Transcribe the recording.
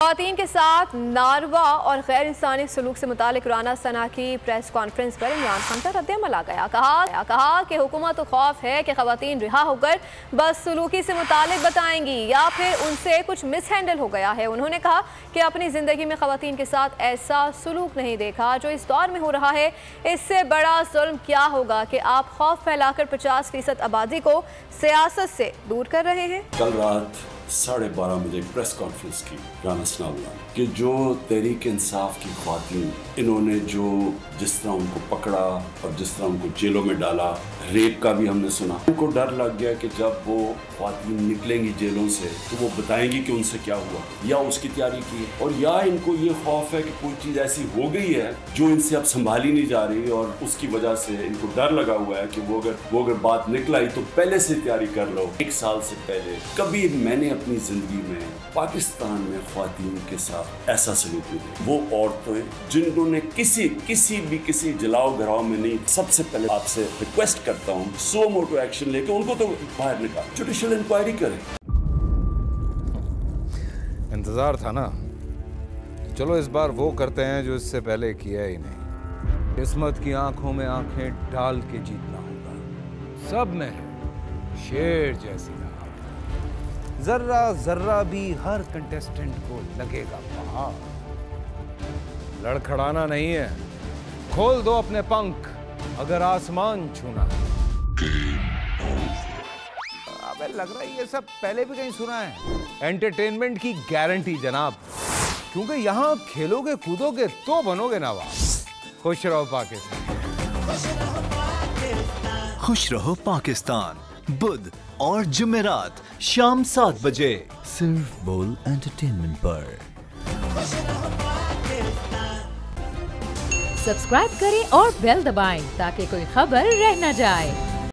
ख़वातीन के साथ नारवा और गैर इंसानी सलूक से मुतालिक राना सना की प्रेस कॉन्फ्रेंस पर इमरान खान का रद्द-ए-अमल आ गया। कहा कि हुकूमत को खौफ है कि ख़वातीन रिहा होकर बस सलूकी से मुतालिक बताएंगी या फिर उनसे कुछ मिस हैंडल हो गया है। उन्होंने कहा कि अपनी ज़िंदगी में ख़वातीन के साथ ऐसा सलूक नहीं देखा जो इस दौर में हो रहा है। इससे बड़ा जुल्म क्या होगा कि आप खौफ फैलाकर 50% आबादी को सियासत से दूर कर रहे हैं। कल रात 12:30 बजे एक प्रेस कॉन्फ्रेंस की राना सना कि जो तहरीक इंसाफ की ख़वातीन इन्होंने जो जिस तरह उनको पकड़ा और जिस तरह उनको जेलों में डाला, रेप का भी हमने सुना। उनको डर लग गया कि जब वो ख़वातीन निकलेंगी जेलों से तो वो बताएंगी कि उनसे क्या हुआ, या उसकी तैयारी की, और या इनको ये खौफ है कि कोई चीज़ ऐसी हो गई है जो इनसे अब संभाली नहीं जा रही और उसकी वजह से इनको डर लगा हुआ है कि वो अगर बात निकल आई तो पहले से तैयारी कर लो। 1 साल से पहले कभी मैंने अपनी ज़िंदगी में पाकिस्तान में ख़वातीन के साथ ऐसा सलूक नहीं किया। वो औरतें जिन्होंने किसी जलाओ घराव में नहीं, सबसे पहले आपसे रिक्वेस्ट करता हूँ सो मोटो एक्शन लेके उनको तो बाहर निकाल, जुडिशियल इंक्वायरी करें। इंतजार था ना, चलो इस बार वो करते हैं जो इससे पहले किया ही नहीं। किस्मत की आंखों में आंखें डाल के जीतना होगा, सब में शेर जैसी रहा, जर्रा जर्रा भी हर कंटेस्टेंट को लगेगा पहाड़। लड़खड़ाना नहीं है, खोल दो अपने पंख अगर आसमान छूना है। अबे लग रहा है ये सब पहले भी कहीं सुना है। एंटरटेनमेंट की गारंटी जनाब, क्योंकि यहाँ खेलोगे कूदोगे तो बनोगे नवाब। खुश रहो पाकिस्तान। खुश रहो पाकिस्तान, बुध और जुमेरात शाम 7 बजे सिर्फ बोल एंटरटेनमेंट पर। सब्सक्राइब करें और बेल दबाएं ताकि कोई खबर रह न जाए।